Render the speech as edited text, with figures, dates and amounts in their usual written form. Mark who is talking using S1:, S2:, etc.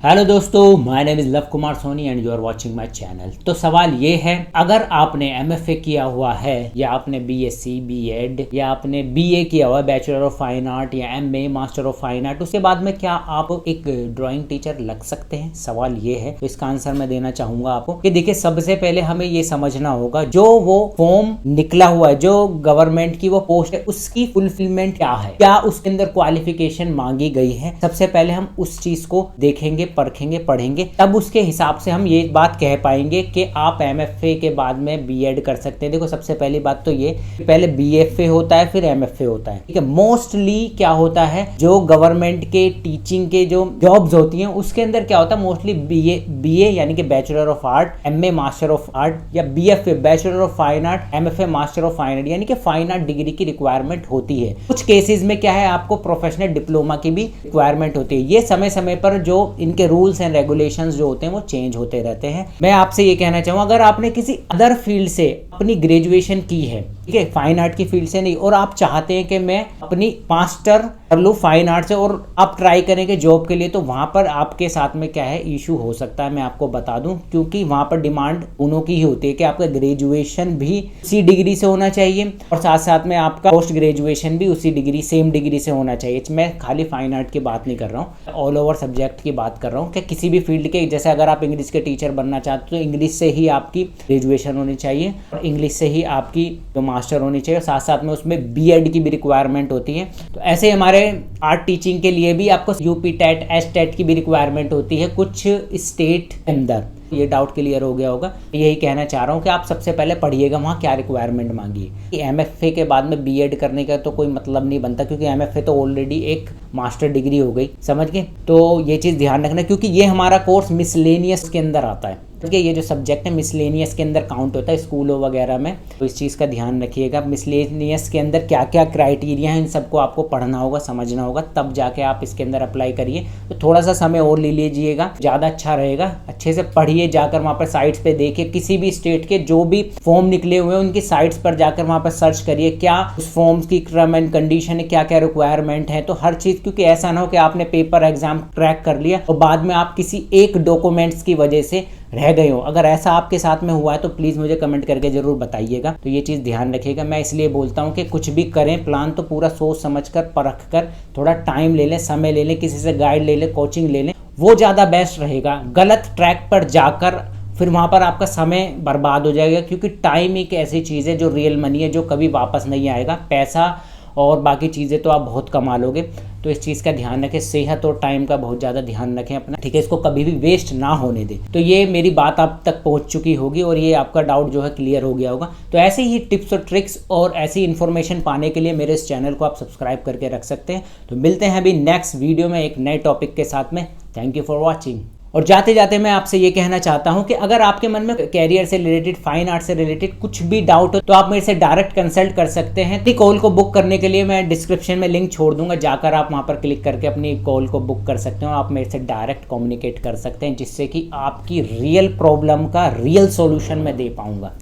S1: Hello दोस्तों, my name is Luv Kumar Soni and you are watching my channel. तो सवाल ये है, अगर आपने एमएफए किया हुआ है या आपने बीएससी, बीएड या आपने बीए किया हुआ है, बैचलर ऑफ फाइन आर्ट या MA, master of fine art, उसके बाद में क्या आप एक ड्राइंग टीचर लग सकते हैं? सवाल ये है। तो इसका आंसर मैं देना चाहूंगा आपको कि देखिए, सबसे पहले हमें ये समझना होगा जो वो फॉर्म निकला हुआ है, जो गवर्नमेंट की वो पोस्ट है, उसकी फुलफिलमेंट क्या है, क्या उसके अंदर क्वालिफिकेशन मांगी गई है। सबसे पहले हम उस चीज को देखेंगे, परखेंगे, पढ़ेंगे, तब उसके हिसाब से हम ये बात कह पाएंगे कि आप एमएफए के बाद में बीएड कर सकते हैं। देखो, सबसे पहली बात तो ये, पहले बीएफए होता है फिर एमएफए होता है, ठीक है। मोस्टली क्या होता है, जो गवर्नमेंट के टीचिंग के जो जॉब्स होती हैं उसके अंदर क्या होता है, मोस्टली बीए यानी कि bachelor of art, MA master of art या BFA bachelor of fine art, MFA master of fine art यानी कि फाइन आर्ट डिग्री की रिक्वायरमेंट होती है। कुछ केसेस में क्या है, आपको प्रोफेशनल डिप्लोमा की भी रिक्वायरमेंट होती है। ये समय समय पर जो इनके रूल्स एंड रेगुलेशंस जो होते हैं वो चेंज होते रहते हैं। मैं आपसे ये कहना चाहूँगा, अगर आपने किसी अदर फील्ड से अपनी ग्रेजुएशन की है, ठीक है, फाइन आर्ट की फील्ड से नहीं, और आप चाहते हैं कि मैं अपनी मास्टर कर लूँ फाइन आर्ट से और आप ट्राई करेंगे जॉब के लिए, तो वहां पर आपके साथ में क्या है, इशू हो सकता है। मैं आपको बता दूं, क्योंकि वहां पर डिमांड उन्हों की ही होती है कि आपका ग्रेजुएशन भी उसी डिग्री से होना चाहिए और साथ साथ में आपका पोस्ट ग्रेजुएशन भी उसी डिग्री, सेम डिग्री से होना चाहिए। मैं खाली फाइन आर्ट की बात नहीं कर रहा हूँ, ऑल ओवर सब्जेक्ट की बात कर रहा हूँ कि किसी भी फील्ड के, जैसे अगर आप इंग्लिश के टीचर बनना चाहते हो तो इंग्लिश से ही आपकी ग्रेजुएशन होनी चाहिए और इंग्लिश से ही आपकी जो मास्टर होनी चाहिए, साथ साथ में उसमें बीएड की भी रिक्वायरमेंट होती है। तो ऐसे हमारे आर्ट टीचिंग के लिए भी आपको यूपी टेट, एस टेट की भी रिक्वायरमेंट होती है कुछ स्टेट के अंदर। ये डाउट क्लियर हो गया होगा। यही कहना चाह रहा हूँ कि आप सबसे पहले पढ़िएगा वहाँ क्या रिक्वायरमेंट मांगी है। एमएफए के बाद में बीएड करने का तो कोई मतलब नहीं बनता, क्योंकि एमएफए तो ऑलरेडी एक मास्टर डिग्री हो गई, समझ गए। तो ये चीज़ ध्यान रखना, क्योंकि ये हमारा कोर्स मिसलेनियस के अंदर आता है, ठीक है। ये जो सब्जेक्ट है मिसलेनियस के अंदर काउंट होता है स्कूलों वगैरह में, तो इस चीज़ का ध्यान रखिएगा। मिसलेनियस के अंदर क्या क्या क्राइटेरिया है, इन सबको आपको पढ़ना होगा, समझना होगा, तब जाके आप इसके अंदर अप्लाई करिए। तो थोड़ा सा समय और ले लीजिएगा, ज़्यादा अच्छा रहेगा। अच्छे से पढ़िए, जाकर वहाँ पर साइट्स पे देखिए, किसी भी स्टेट के जो भी फॉर्म निकले हुए हैं उनकी साइट्स पर जाकर वहाँ पर सर्च करिए, क्या उस फॉर्म्स की टर्म एंड कंडीशन है, क्या क्या रिक्वायरमेंट है। तो हर चीज़, क्योंकि ऐसा ना हो कि आपने पेपर एग्जाम क्रैक कर लिया और बाद में आप किसी एक डॉक्यूमेंट्स की वजह से रह गए हो। अगर ऐसा आपके साथ में हुआ है तो प्लीज़ मुझे कमेंट करके ज़रूर बताइएगा। तो ये चीज़ ध्यान रखिएगा। मैं इसलिए बोलता हूँ कि कुछ भी करें, प्लान तो पूरा सोच समझ कर, परख कर, थोड़ा टाइम ले लें, समय ले लें, किसी से गाइड ले लें, कोचिंग ले लें, वो ज़्यादा बेस्ट रहेगा। गलत ट्रैक पर जाकर फिर वहाँ पर आपका समय बर्बाद हो जाएगा, क्योंकि टाइम एक ऐसी चीज़ है जो रियल मनी है, जो कभी वापस नहीं आएगा। पैसा और बाकी चीज़ें तो आप बहुत कमा लोगे, तो इस चीज़ का ध्यान रखें। सेहत और टाइम का बहुत ज़्यादा ध्यान रखें अपना, ठीक है। इसको कभी भी वेस्ट ना होने दें। तो ये मेरी बात आप तक पहुंच चुकी होगी और ये आपका डाउट जो है क्लियर हो गया होगा। तो ऐसे ही टिप्स और ट्रिक्स और ऐसी इन्फॉर्मेशन पाने के लिए मेरे इस चैनल को आप सब्सक्राइब करके रख सकते हैं। तो मिलते हैं अभी नेक्स्ट वीडियो में एक नए टॉपिक के साथ में। Thank you for watching. और जाते जाते मैं आपसे ये कहना चाहता हूं कि अगर आपके मन में कैरियर से रिलेटेड, फाइन आर्ट से रिलेटेड कुछ भी डाउट हो तो आप मेरे से डायरेक्ट कंसल्ट कर सकते हैं। अपनी कॉल को बुक करने के लिए मैं डिस्क्रिप्शन में लिंक छोड़ दूंगा, जाकर आप वहां पर क्लिक करके अपनी कॉल को बुक कर सकते हो। आप मेरे से डायरेक्ट कम्युनिकेट कर सकते हैं, जिससे कि आपकी रियल प्रॉब्लम का रियल सॉल्यूशन मैं दे पाऊंगा।